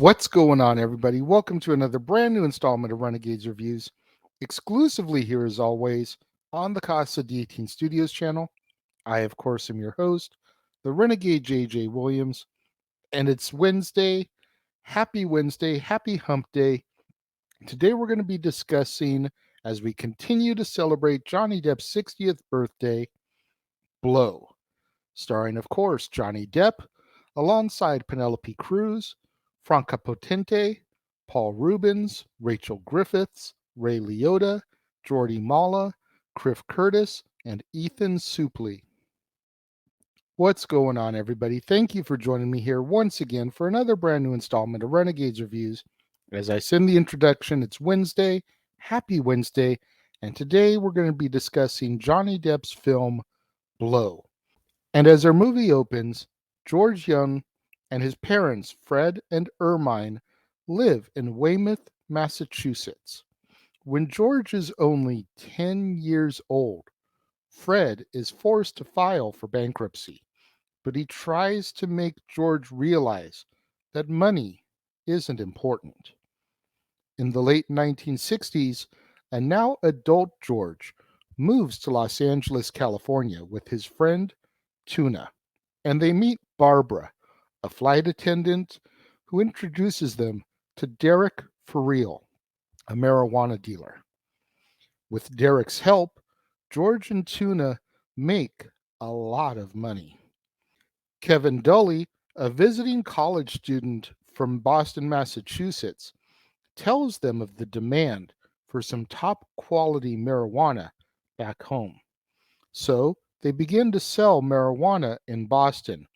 What's going on, everybody? Welcome to another brand new installment of Renegades Reviews, exclusively here as always on the Casa D18 Studios channel. I, of course, am your host, the Renegade JJ Williams, and it's Wednesday. Happy Hump Day. Today we're going to be discussing, as we continue to celebrate Johnny Depp's 60th birthday, Blow, starring, of course, Johnny Depp, alongside Penelope Cruz, Franca Potente, Paul Reubens, Rachel Griffiths, Ray Liotta, Jordi Mala, Cliff Curtis, and Ethan Suplee. What's going on, everybody? Thank you for joining me here once again for another brand new installment of Renegades Reviews. As I said in the introduction, it's Wednesday. Happy Wednesday. And today we're going to be discussing Johnny Depp's film, Blow. And as our movie opens, George Jung and his parents, Fred and Ermine, live in Weymouth, Massachusetts. When George is only 10 years old, Fred is forced to file for bankruptcy, but he tries to make George realize that money isn't important. In the late 1960s, a now adult George moves to Los Angeles, California with his friend Tuna, and they meet Barbara, a flight attendant who introduces them to Derek For Real, a marijuana dealer. With Derek's help, George and Tuna make a lot of money. Kevin Dully, a visiting college student from Boston, Massachusetts, tells them of the demand for some top quality marijuana back home. So they begin to sell marijuana in Boston,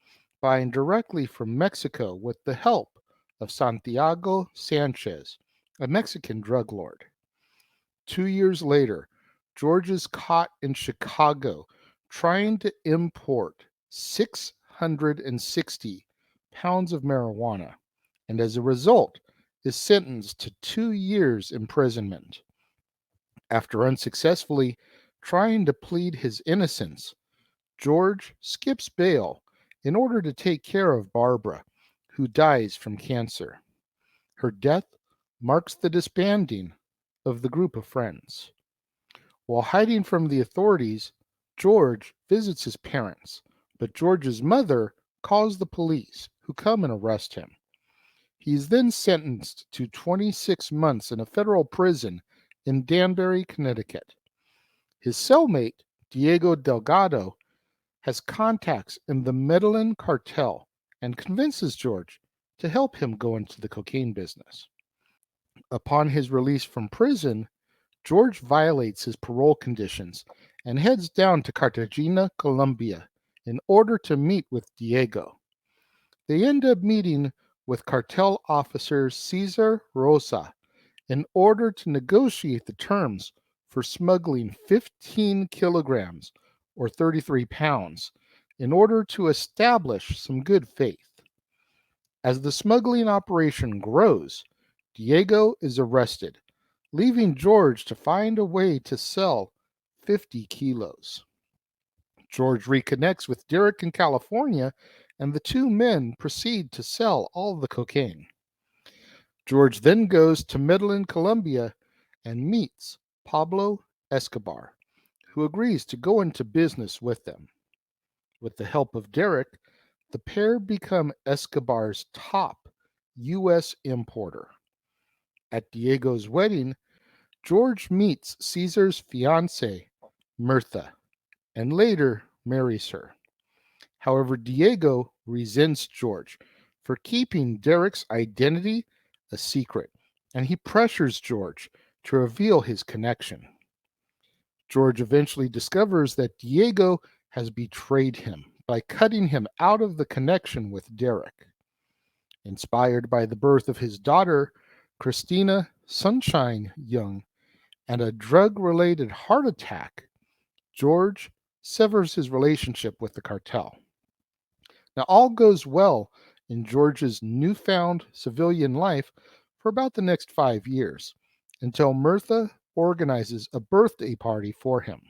buying directly from Mexico with the help of Santiago Sanchez, a Mexican drug lord. 2 years later, George is caught in Chicago trying to import 660 pounds of marijuana, and as a result, is sentenced to 2 years imprisonment. After unsuccessfully trying to plead his innocence, George skips bail in order to take care of Barbara, who dies from cancer. Her death marks the disbanding of the group of friends. While hiding from the authorities, George visits his parents, but George's mother calls the police, who come and arrest him. He is then sentenced to 26 months in a federal prison in Danbury, Connecticut. His cellmate, Diego Delgado, has contacts in the Medellin cartel and convinces George to help him go into the cocaine business. Upon his release from prison, George violates his parole conditions and heads down to Cartagena, Colombia, in order to meet with Diego. They end up meeting with cartel officer Cesar Rosa in order to negotiate the terms for smuggling 15 kilograms or 33 pounds in order to establish some good faith. As the smuggling operation grows, Diego is arrested, leaving George to find a way to sell 50 kilos. George reconnects with Derek in California, and the two men proceed to sell all the cocaine. George then goes to Medellin, Colombia, and meets Pablo Escobar, who agrees to go into business with them. With the help of Derek, the pair become Escobar's top U.S. importer. At Diego's wedding, George meets Caesar's fiancée, Mirtha, and later marries her. However, Diego resents George for keeping Derek's identity a secret, and he pressures George to reveal his connection. George eventually discovers that Diego has betrayed him by cutting him out of the connection with Derek. Inspired by the birth of his daughter, Christina Sunshine Young, and a drug-related heart attack, George severs his relationship with the cartel. Now, all goes well in George's newfound civilian life for about the next 5 years, until Mirtha organizes a birthday party for him.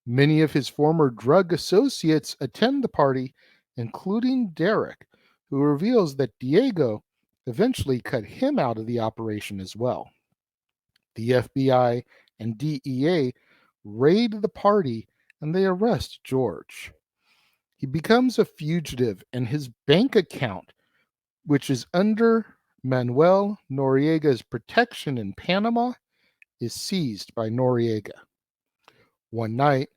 Many of his former drug associates attend the party, including Derek, who reveals that Diego eventually cut him out of the operation as well. The FBI and DEA raid the party and they arrest George. He becomes a fugitive, and his bank account, which is under Manuel Noriega's protection in Panama, is seized by Noriega. One night,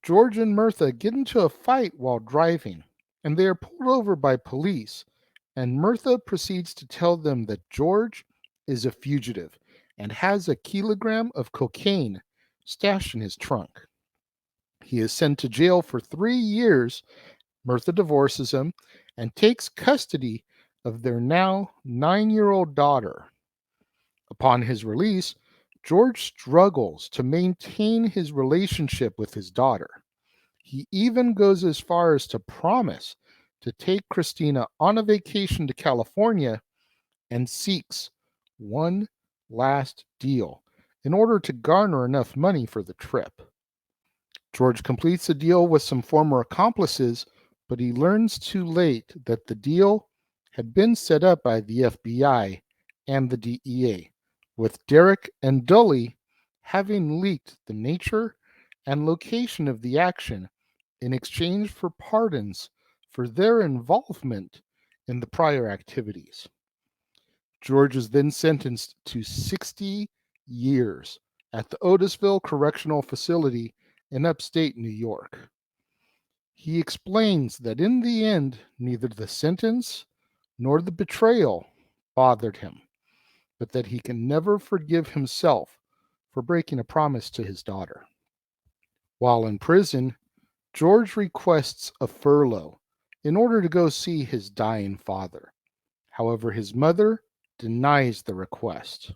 George and Mirtha get into a fight while driving, and they are pulled over by police. And Mirtha proceeds to tell them that George is a fugitive and has a kilogram of cocaine stashed in his trunk. He is sent to jail for 3 years. Mirtha divorces him and takes custody of their now 9-year-old daughter. Upon his release, George struggles to maintain his relationship with his daughter. He even goes as far as to promise to take Christina on a vacation to California and seeks one last deal in order to garner enough money for the trip. George completes the deal with some former accomplices, but he learns too late that the deal had been set up by the FBI and the DEA, with Derek and Dully having leaked the nature and location of the action in exchange for pardons for their involvement in the prior activities. George is then sentenced to 60 years at the Otisville Correctional Facility in upstate New York. He explains that in the end, neither the sentence nor the betrayal bothered him, but that he can never forgive himself for breaking a promise to his daughter. While in prison, George requests a furlough in order to go see his dying father. However, his mother denies the request.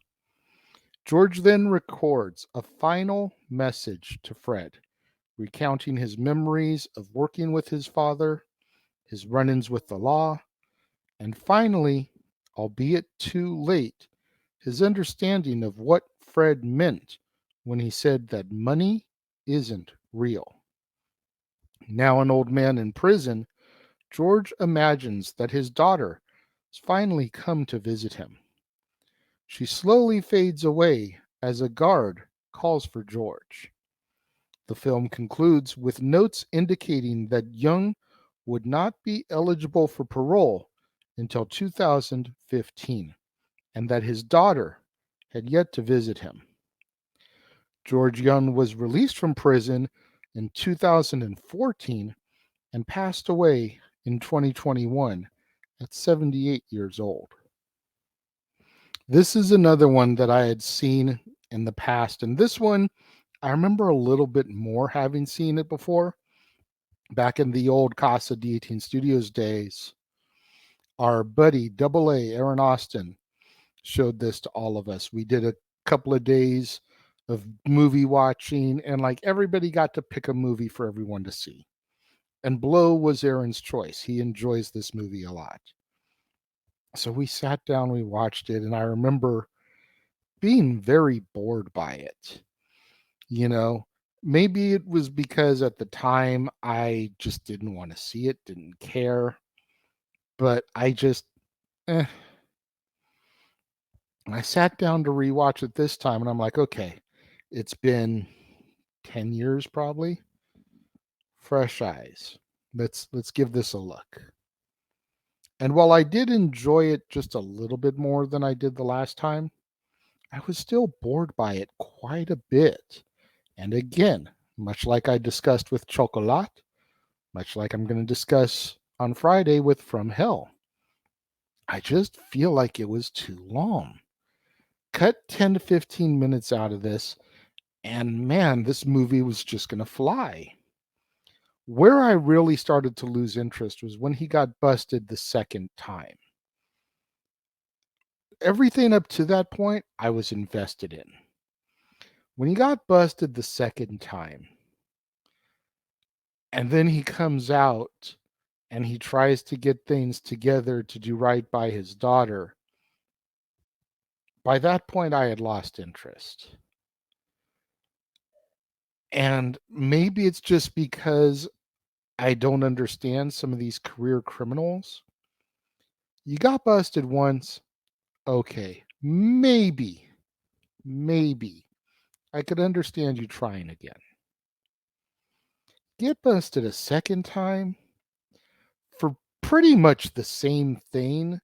George then records a final message to Fred, recounting his memories of working with his father, his run ins with the law, and finally, albeit too late, his understanding of what Fred meant when he said that money isn't real. Now an old man in prison, George imagines that his daughter has finally come to visit him. She slowly fades away as a guard calls for George. The film concludes with notes indicating that Jung would not be eligible for parole until 2015 and that his daughter had yet to visit him. George Jung was released from prison in 2014 and passed away in 2021 at 78 years old. This is another one that I had seen in the past, and this one I remember a little bit more having seen it before. Back in the old Casa D18 Studios days, our buddy Double A Aaron Austin showed this to all of us. We did a couple of days of movie watching, and like everybody got to pick a movie for everyone to see. And Blow was Aaron's choice. He enjoys this movie a lot. So we sat down, we watched it, and I remember being very bored by it. You know, maybe it was because at the time I just didn't want to see it, didn't care, but eh. I sat down to rewatch it this time and I'm like, okay, it's been 10 years probably. Fresh eyes. Let's give this a look. And while I did enjoy it just a little bit more than I did the last time, I was still bored by it quite a bit. And again, much like I discussed with Chocolat, much like I'm going to discuss on Friday with From Hell, I just feel like it was too long. Cut 10 to 15 minutes out of this, and man, this movie was just going to fly. Where I really started to lose interest was when he got busted the second time. Everything up to that point, I was invested in. When he got busted the second time, and then he comes out and he tries to get things together to do right by his daughter, by that point, I had lost interest. And maybe it's just because I don't understand some of these career criminals. You got busted once, Okay, maybe I could understand you trying again. Get busted a second time for pretty much the same thing.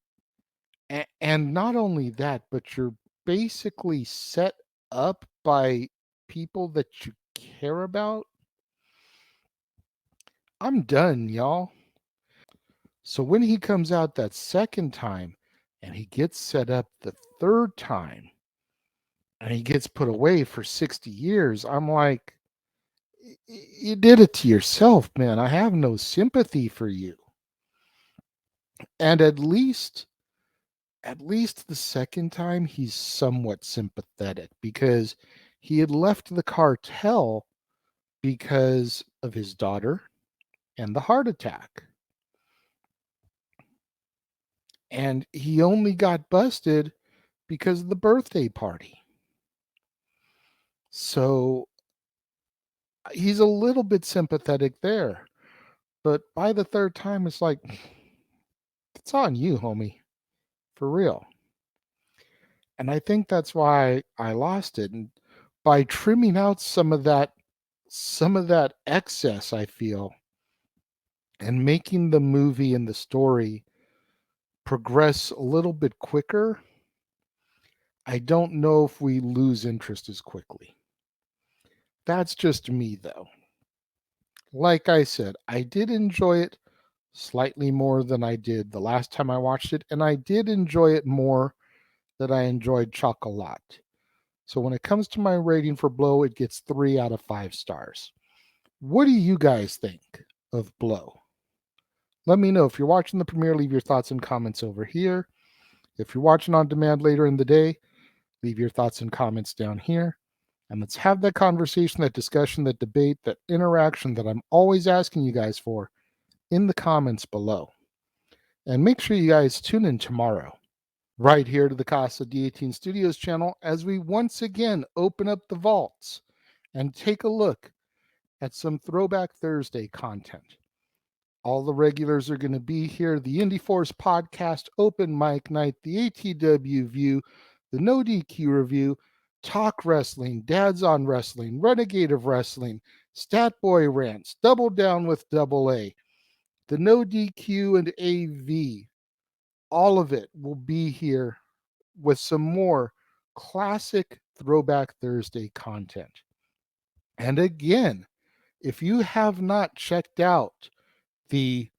And not only that, but you're basically set up by people that you care about. I'm done, y'all. So when he comes out that second time and he gets set up the third time and he gets put away for 60 years, I'm like, you did it to yourself, man. I have no sympathy for you. And at least the second time he's somewhat sympathetic because he had left the cartel because of his daughter and the heart attack. And he only got busted because of the birthday party. So he's a little bit sympathetic there. But by the third time, it's like, it's on you, homie, for real. And I think that's why I lost it. And by trimming out some of that excess, I feel, and making the movie and the story progress a little bit quicker, I don't know if we lose interest as quickly. That's just me, though. Like I said, I did enjoy it slightly more than I did the last time I watched it, and I did enjoy it more than I enjoyed Chocolat. So when it comes to my rating for Blow, it gets 3 out of 5 stars. What do you guys think of Blow? Let me know. If you're watching the premiere, leave your thoughts and comments over here. If you're watching on demand later in the day, leave your thoughts and comments down here. And let's have that conversation, that discussion, that debate, that interaction that I'm always asking you guys for in the comments below. And make sure you guys tune in tomorrow, right here to the Casa D18 Studios channel, as we once again open up the vaults and take a look at some Throwback Thursday content. All the regulars are going to be here. The Indie Force podcast, Open Mic Night, the ATW View, the No DQ Review, Talk Wrestling, Dads on Wrestling, Renegade of Wrestling, Stat Boy Rants, Double Down with Double A, the No DQ and AV. All of it will be here with some more classic Throwback Thursday content. And again, if you have not checked out the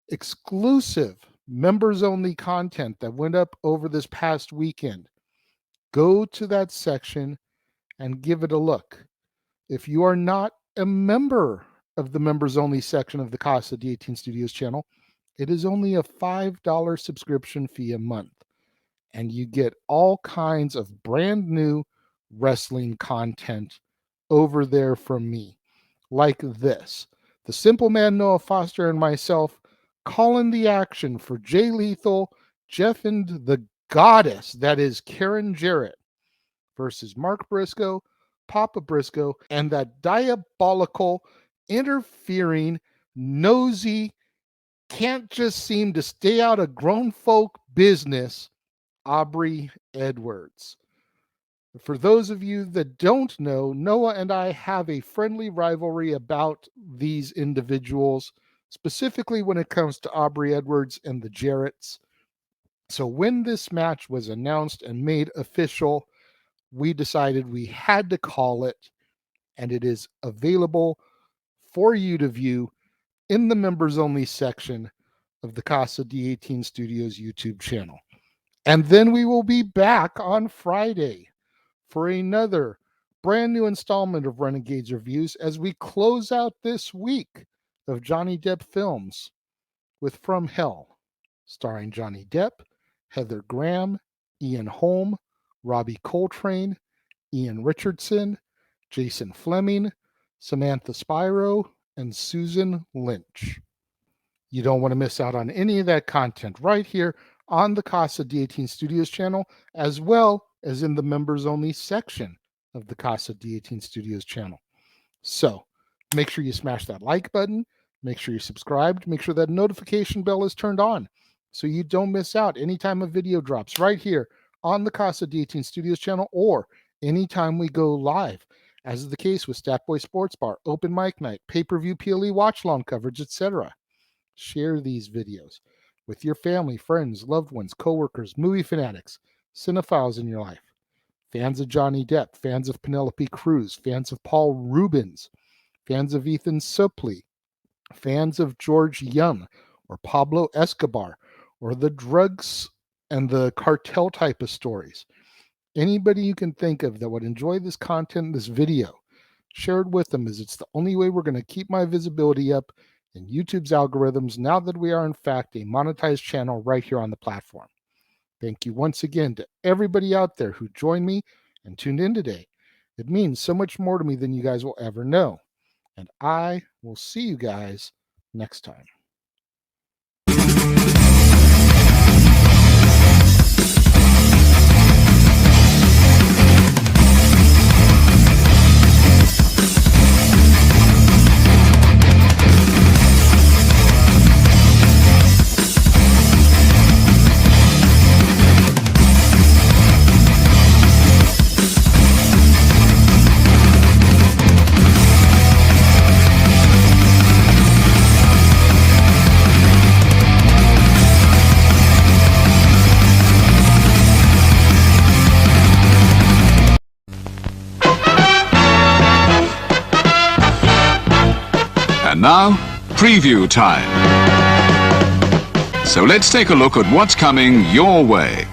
exclusive members only content that went up over this past weekend, go to that section and give it a look. If you are not a member of the members only section of the Casa D18 Studios channel, it is only a $5 subscription fee a month. And you get all kinds of brand new wrestling content over there from me, like this. The Simple Man Noah Foster and myself calling the action for Jay Lethal, Jeff and the Goddess, that is Karen Jarrett, versus Mark Briscoe, Papa Briscoe, and that diabolical, interfering, nosy, can't just seem to stay out of grown folk business, Aubrey Edwards. For those of you that don't know, Noah and I have a friendly rivalry about these individuals, specifically when it comes to Aubrey Edwards and the Jarretts. So when this match was announced and made official, we decided we had to call it, and it is available for you to view in the members only section of the Casa D18 Studios YouTube channel. And then we will be back on Friday for another brand new installment of Renegades Reviews as we close out this week of Johnny Depp films with From Hell, starring Johnny Depp, Heather Graham, Ian Holm, Robbie Coltrane, Ian Richardson, Jason Fleming, Samantha Spiro, and Susan Lynch. You don't want to miss out on any of that content right here on the Casa D18 Studios channel, as well as in the members only section of the Casa D18 Studios channel. So make sure you smash that like button, make sure you're subscribed, make sure that notification bell is turned on so you don't miss out anytime a video drops right here on the Casa D18 Studios channel or anytime we go live, as is the case with Statboy Sports Bar, Open Mic Night, pay-per-view PLE watch-along coverage, etc. Share these videos with your family, friends, loved ones, coworkers, movie fanatics, cinephiles in your life, fans of Johnny Depp, fans of Penelope Cruz, fans of Paul Reubens, fans of Ethan Suplee, fans of George Jung or Pablo Escobar, or the drugs and the cartel type of stories. Anybody you can think of that would enjoy this content, this video, share it with them, as it's the only way we're going to keep my visibility up in YouTube's algorithms now that we are in fact a monetized channel right here on the platform. Thank you once again to everybody out there who joined me and tuned in today. It means so much more to me than you guys will ever know. And I will see you guys next time. And now, preview time. So let's take a look at what's coming your way.